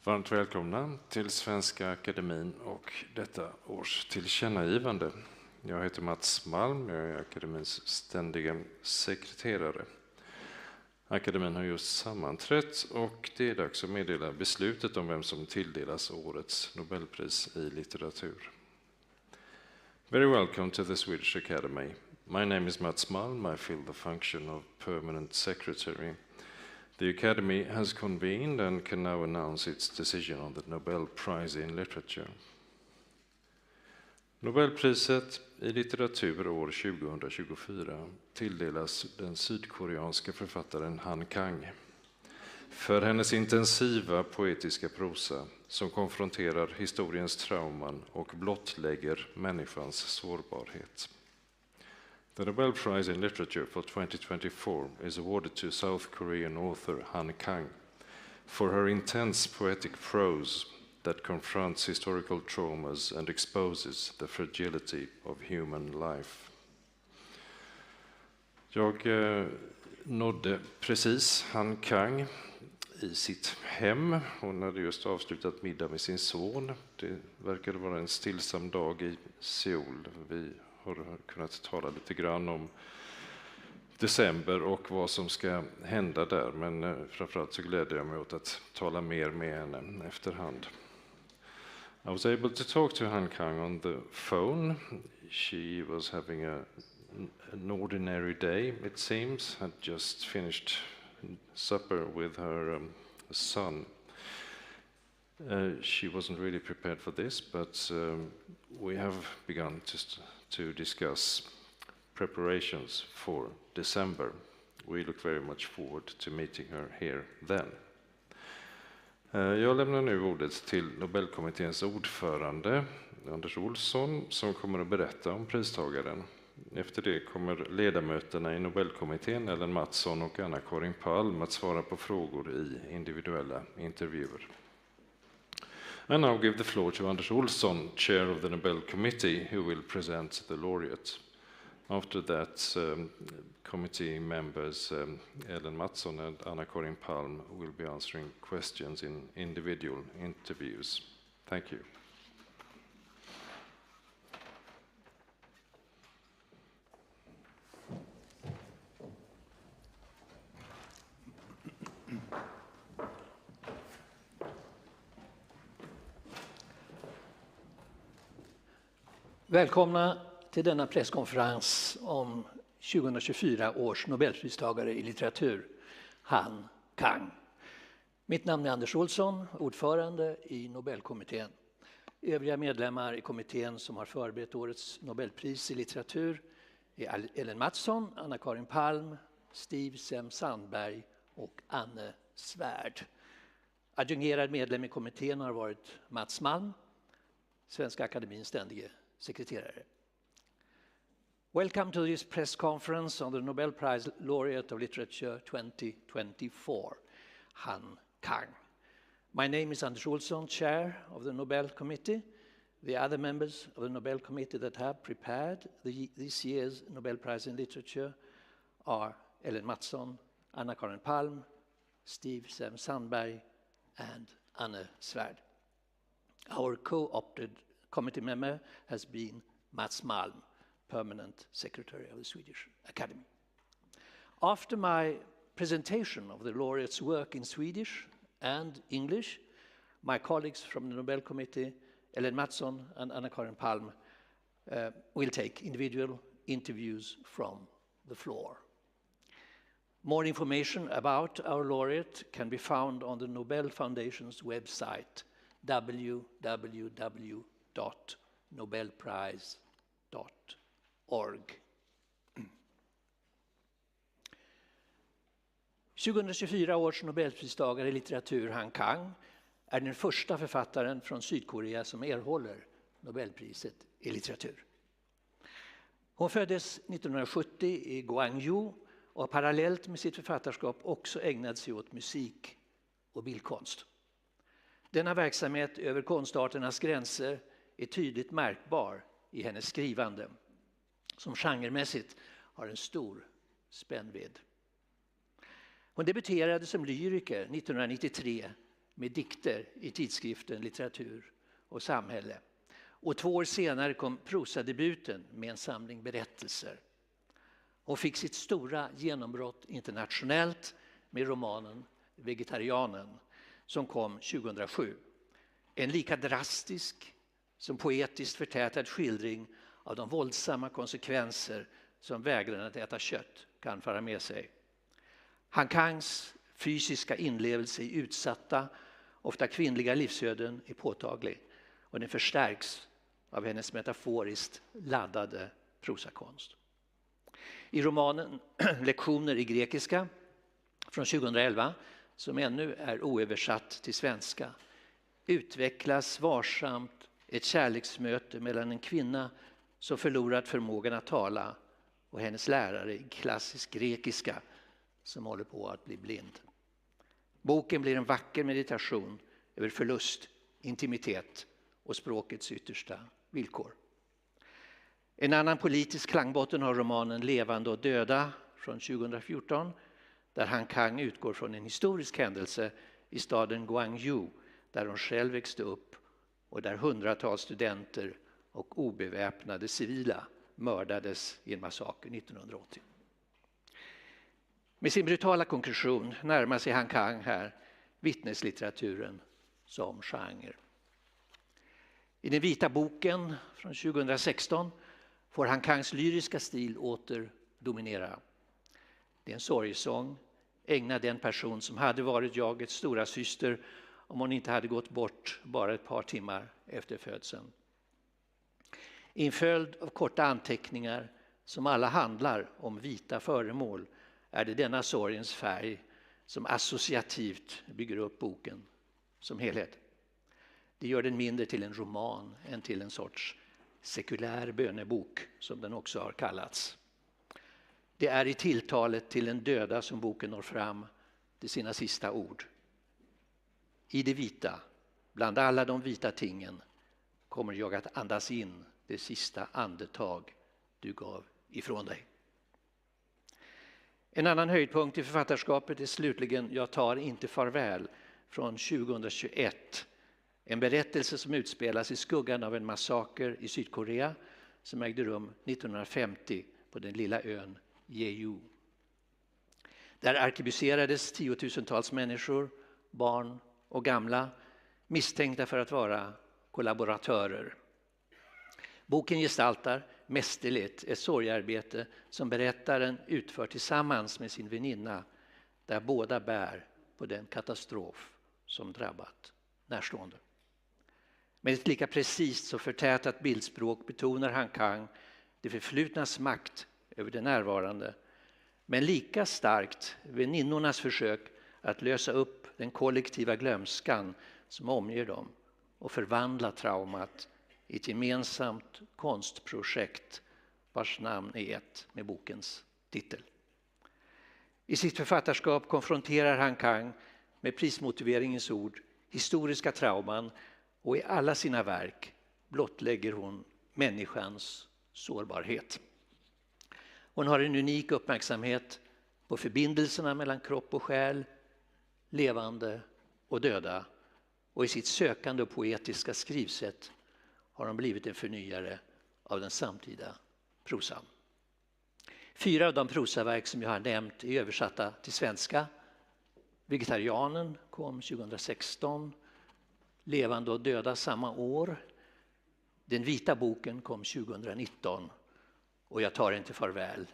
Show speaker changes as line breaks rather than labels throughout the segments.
Varmt välkomna till Svenska Akademin och detta års tillkännagivande. Jag heter Mats Malm, jag är akademins ständiga sekreterare. Akademin har just sammanträtt och det är dags att meddela beslutet om vem som tilldelas årets Nobelpris i litteratur. Very welcome to the Swedish Academy. My name is Mats Malm, I fill the function of permanent secretary. The Academy has convened and can now announce its decision on the Nobel Prize in Literature. Nobelpriset i litteratur år 2024 tilldelas den sydkoreanska författaren Han Kang för hennes intensiva poetiska prosa som konfronterar historiens trauman och blottlägger människans sårbarhet. The Nobel Prize in Literature for 2024 is awarded to South Korean author Han Kang for her intense poetic prose that confronts historical traumas and exposes the fragility of human life. Jag nådde precis Han Kang i sitt hem. Hon hade just avslutat middag med sin son. Det verkade vara en stillsam dag i Seoul. Vi har kunnat tala lite grann om december och vad som ska hända där. Men framförallt så gläder jag mig åt att tala mer med henne efterhand. I was able to talk to Han Kang on the phone. She was having an ordinary day, it seems, had just finished supper with her son. She wasn't really prepared for this, but we have begun to discuss preparations for December. We look very much forward to meeting her here then. Jag lämnar nu ordet till Nobelkommitténs ordförande Anders Olsson som kommer att berätta om pristagaren. Efter det kommer ledamöterna i Nobelkommittén Ellen Mattsson och Anna-Karin Palm att svara på frågor i individuella intervjuer. I now give the floor to Anders Olsson, chair of the Nobel Committee, who will present the laureate. After that, committee members Ellen Mattsson and Anna-Karin Palm will be answering questions in individual interviews. Thank you.
Välkomna till denna presskonferens om 2024 års Nobelpristagare i litteratur, Han Kang. Mitt namn är Anders Olsson, ordförande i Nobelkommittén. Övriga medlemmar i kommittén som har förberett årets Nobelpris i litteratur är Ellen Mattsson, Anna-Karin Palm, Steve Sandberg och Anne Svärd. Adjungerad medlem i kommittén har varit Mats Malm, Svenska Akademins ständige sekreterare. Welcome to this press conference on the Nobel Prize Laureate of Literature 2024, Han Kang. My name is Anders Olsson, chair of the Nobel Committee. The other members of the Nobel Committee that have prepared this year's Nobel Prize in Literature are Ellen Mattsson, Anna-Karin Palm, Steve Sandberg, and Anne Svärd. Our co-opted committee member has been Mats Malm, permanent secretary of the Swedish Academy. After my presentation of the laureate's work in Swedish and English, my colleagues from the Nobel Committee, Ellen Mattsson and Anna-Karin Palm, will take individual interviews from the floor. More information about our laureate can be found on the Nobel Foundation's website, www.nobelprize.org. 2024 års Nobelpristagare i litteratur Han Kang är den första författaren från Sydkorea som erhåller Nobelpriset i litteratur. Hon föddes 1970 i Gwangju och har parallellt med sitt författarskap också ägnat sig åt musik och bildkonst. Denna verksamhet över konstarternas gränser är tydligt märkbar i hennes skrivande, som genremässigt har en stor spännvidd. Hon debuterade som lyriker 1993 med dikter i tidskriften Litteratur och samhälle. Och 2 år senare kom prosadebuten med en samling berättelser. Och fick sitt stora genombrott internationellt med romanen Vegetarianen som kom 2007. En lika drastisk som poetiskt förtätad skildring av de våldsamma konsekvenser som vägran att äta kött kan föra med sig. Han Kangs fysiska inlevelse i utsatta, ofta kvinnliga livsöden är påtaglig och den förstärks av hennes metaforiskt laddade prosakonst. I romanen Lektioner i grekiska från 2011, som ännu är oöversatt till svenska, utvecklas varsamt ett kärleksmöte mellan en kvinna som förlorat förmågan att tala och hennes lärare i klassisk grekiska som håller på att bli blind. Boken blir en vacker meditation över förlust, intimitet och språkets yttersta villkor. En annan politisk klangbotten har romanen Levande och döda från 2014, där Han Kang utgår från en historisk händelse i staden Gwangju, där hon själv växte upp och där hundratals studenter och obeväpnade civila mördades i en massaker 1980. Med sin brutala konklusion närmar sig Han Kang här vittneslitteraturen som genre. I den vita boken från 2016 får Han Kangs lyriska stil åter dominera. Det är en sorgsång ägnad den person som hade varit jagets stora syster om hon inte hade gått bort bara ett par timmar efter födseln. I en följd av korta anteckningar som alla handlar om vita föremål är det denna sorgens färg som associativt bygger upp boken som helhet. Det gör den mindre till en roman än till en sorts sekulär bönebok som den också har kallats. Det är i tilltalet till den döda som boken når fram till sina sista ord. I det vita, bland alla de vita tingen, kommer jag att andas in det sista andetag du gav ifrån dig. En annan höjdpunkt i författarskapet är slutligen Jag tar inte farväl från 2021. En berättelse som utspelas i skuggan av en massaker i Sydkorea som ägde rum 1950 på den lilla ön Jeju. Där arkebuserades tiotusentals människor, barn och gamla, misstänkta för att vara kollaboratörer. Boken gestaltar mästerligt ett sorgearbete som berättaren utför tillsammans med sin väninna, där båda bär på den katastrof som drabbat närstående. Med ett lika precis och förtätat bildspråk betonar Han Kang det förflutnas makt över det närvarande, men lika starkt väninnornas försök att lösa upp den kollektiva glömskan som omger dem och förvandla traumat i ett gemensamt konstprojekt vars namn är ett med bokens titel. I sitt författarskap konfronterar Han Kang med prismotiveringens ord historiska trauman, och i alla sina verk blottlägger hon människans sårbarhet. Hon har en unik uppmärksamhet på förbindelserna mellan kropp och själ, levande och döda, och i sitt sökande och poetiska skrivsätt har hon blivit en förnyare av den samtida prosan. 4 av de prosaverk som jag har nämnt är översatta till svenska. Vegetarianen kom 2016, Levande och döda samma år. Den vita boken kom 2019 och Jag tar inte farväl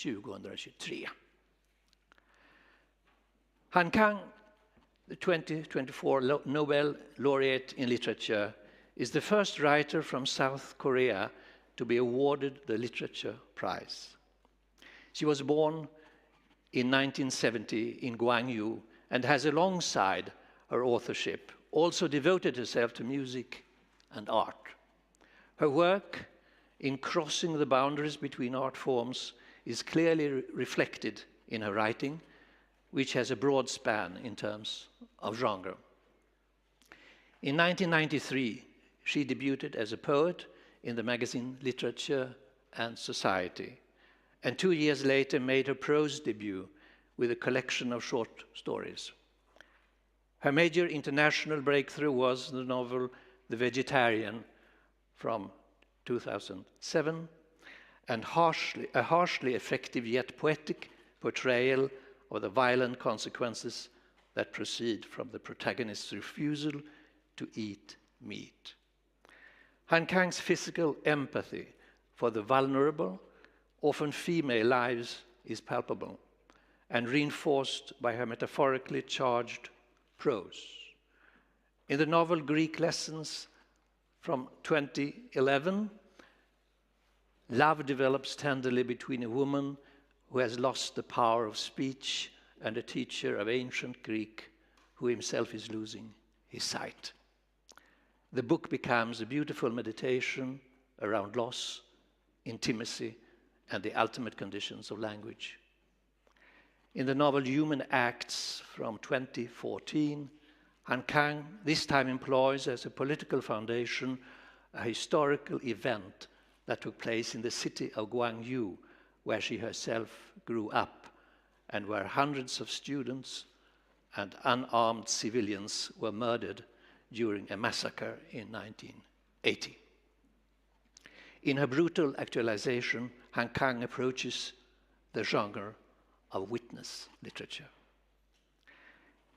2023. Han Kang, the 2024 Nobel laureate in literature, is the first writer from South Korea to be awarded the Literature Prize. She was born in 1970 in Gwangju and has alongside her authorship also devoted herself to music and art. Her work in crossing the boundaries between art forms is clearly reflected in her writing, which has a broad span in terms of genre. In 1993, she debuted as a poet in the magazine Literature and Society, and 2 years later made her prose debut with a collection of short stories. Her major international breakthrough was the novel The Vegetarian from 2007, and a harshly effective yet poetic portrayal of the violent consequences that proceed from the protagonist's refusal to eat meat. Han Kang's physical empathy for the vulnerable, often female lives, is palpable and reinforced by her metaphorically charged prose. In the novel Greek Lessons from 2011, love develops tenderly between a woman who has lost the power of speech and a teacher of ancient Greek who himself is losing his sight. The book becomes a beautiful meditation around loss, intimacy, and the ultimate conditions of language. In the novel Human Acts from 2014, Han Kang this time employs as a political foundation a historical event that took place in the city of Gwangju, where she herself grew up, and where hundreds of students and unarmed civilians were murdered during a massacre in 1980. In her brutal actualization, Han Kang approaches the genre of witness literature.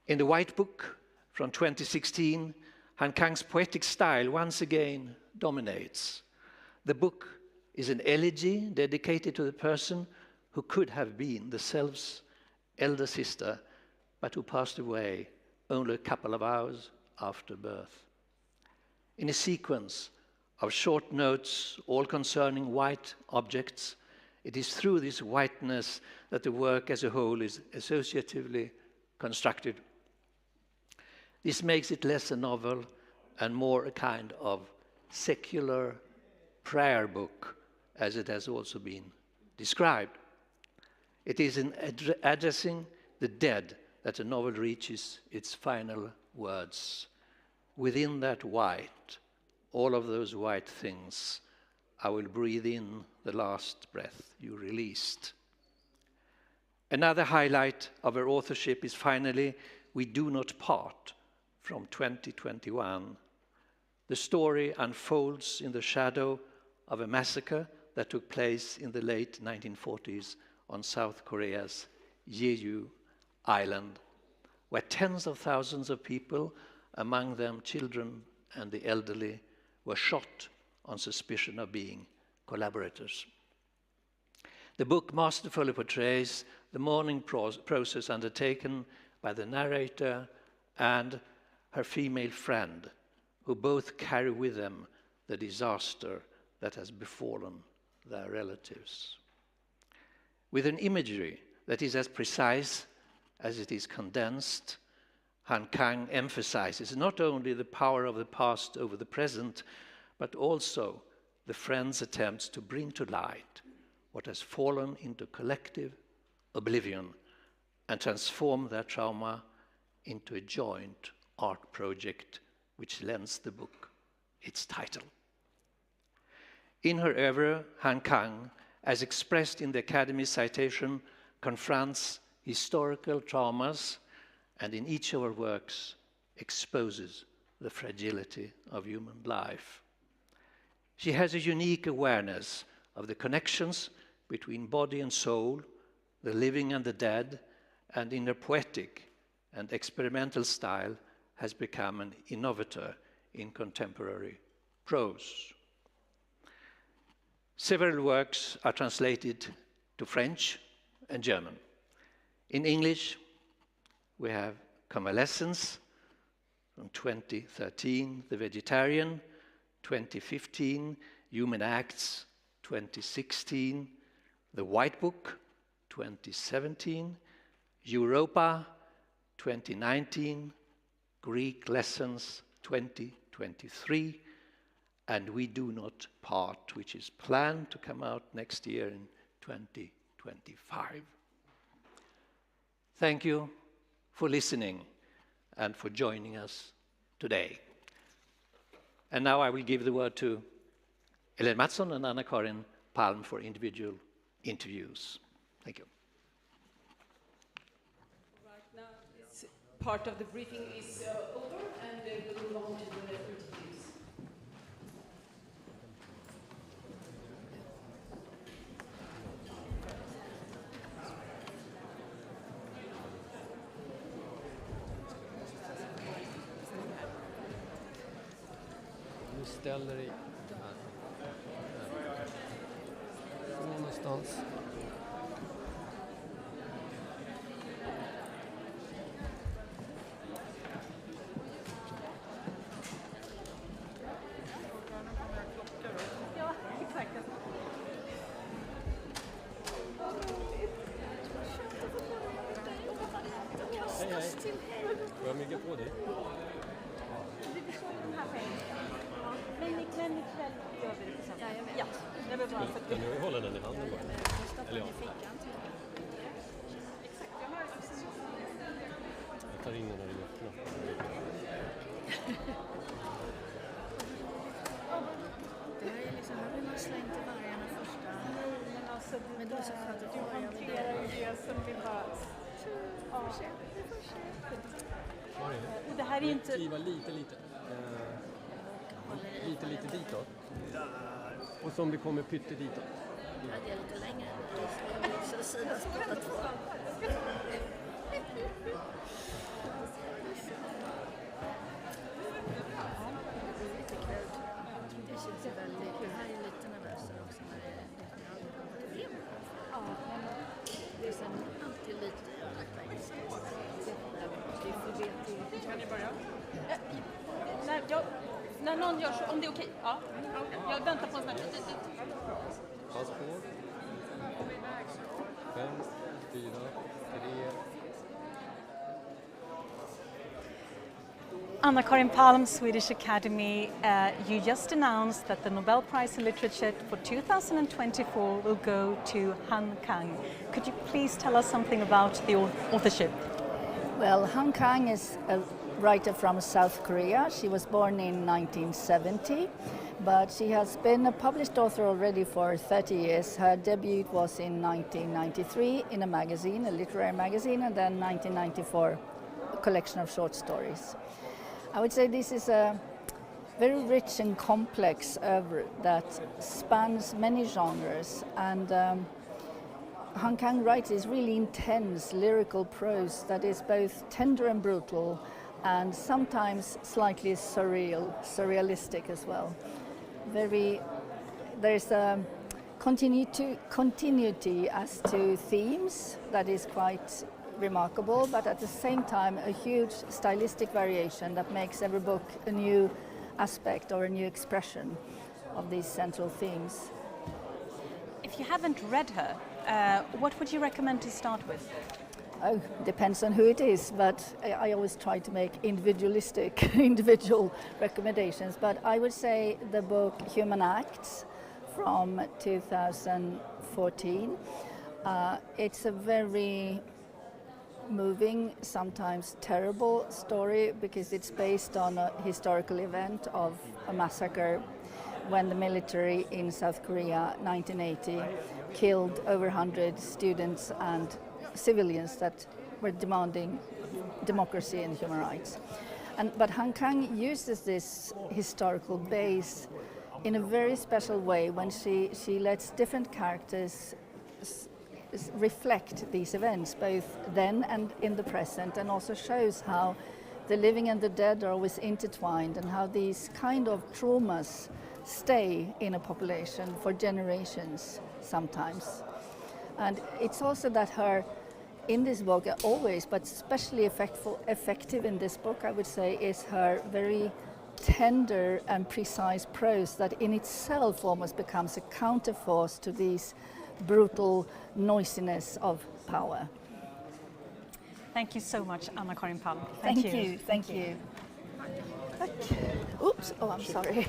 In the White Book from 2016, Han Kang's poetic style once again dominates. The book is an elegy dedicated to the person who could have been the self's elder sister, but who passed away only a couple of hours after birth. In a sequence of short notes, all concerning white objects, it is through this whiteness that the work as a whole is associatively constructed. This makes it less a novel and more a kind of secular prayer book, as it has also been described. It is in addressing the dead that the novel reaches its final words. Within that white, all of those white things, I will breathe in the last breath you released. Another highlight of her authorship is finally We Do Not Part from 2021. The story unfolds in the shadow of a massacre that took place in the late 1940s on South Korea's Jeju Island, where tens of thousands of people, among them children and the elderly, were shot on suspicion of being collaborators. The book masterfully portrays the mourning process undertaken by the narrator and her female friend, who both carry with them the disaster that has befallen their relatives. With an imagery that is as precise as it is condensed, Han Kang emphasizes not only the power of the past over the present, but also the friend's attempts to bring to light what has fallen into collective oblivion and transform their trauma into a joint art project which lends the book its title. In her oeuvre, Han Kang, as expressed in the Academy's citation, confronts historical traumas and in each of her works exposes the fragility of human life. She has a unique awareness of the connections between body and soul, the living and the dead, and in her poetic and experimental style has become an innovator in contemporary prose. Several works are translated to French and German. In English, we have Convalescence from 2013, The Vegetarian, 2015, Human Acts, 2016, The White Book, 2017, Europa, 2019, Greek Lessons, 2023, and We Do Not Part, which is planned to come out next year in 2025. Thank you for listening and for joining us today. And now I will give the word to Ellen Mattsson and Anna-Karin Palm for individual interviews. Thank you.
Right now it's part of the briefing is over, and we'll move on to the interviews.
Du ställer dig där. Någonstans.
Ja, exakt.
Hej, hej. Får jag mygga på dig?
Men ikväll gör vi det på samma. Ja, det är väl bra.
Kan du hålla den i handen bara? Eller ja. Jag tar in den när du öppnar.
Det här är liksom, här vill man slängt i vargarna första.
Men alltså,
Men det är så skönt att
du hanterar ju det som vi bara... Ja.
Var är det?
Det här är inte...
Kliva lite. Lite ditåt. Och så om det kommer pytte ditåt.
Ja, det är lite längre. Så sidan båda två. Det känns ju väldigt... Det här är lite nervösare också när det är lite det är sen alltid lite
Ska ni börja? När någon gör så, om det är okej. Ja. Jag väntar på en sån här tid.
Pass på. 5, 4, 3.
Anna-Karin Palm, Swedish Academy, you just announced that the Nobel Prize in Literature for 2024 will go to Han Kang. Could you please tell us something about the authorship?
Well, Han Kang is a writer from South Korea. She was born in 1970, but she has been a published author already for 30 years. Her debut was in 1993 in a magazine, a literary magazine, and then 1994, a collection of short stories. I would say this is a very rich and complex oeuvre that spans many genres, and Han Kang writes this really intense lyrical prose that is both tender and brutal, and sometimes slightly surrealistic as well. There's a continuity as to themes that is quite remarkable, but at the same time a huge stylistic variation that makes every book a new aspect or a new expression of these central themes.
If you haven't read her, what would you recommend to start with?
Oh, depends on who it is, but I always try to make individual recommendations. But I would say the book Human Acts from 2014. It's a very moving, sometimes terrible story because it's based on a historical event of a massacre when the military in South Korea 1980 killed over 100 students and civilians that were demanding democracy and human rights. But Han Kang uses this historical base in a very special way when she lets different characters reflect these events, both then and in the present, and also shows how the living and the dead are always intertwined and how these kind of traumas stay in a population for generations sometimes. And it's also that her, in this book, always, but especially effective in this book, I would say, is her very tender and precise prose that in itself almost becomes a counterforce to these brutal noisiness of power.
Thank you so much, Anna-Karin Palm.
Thank you. Oops, oh, I'm sorry.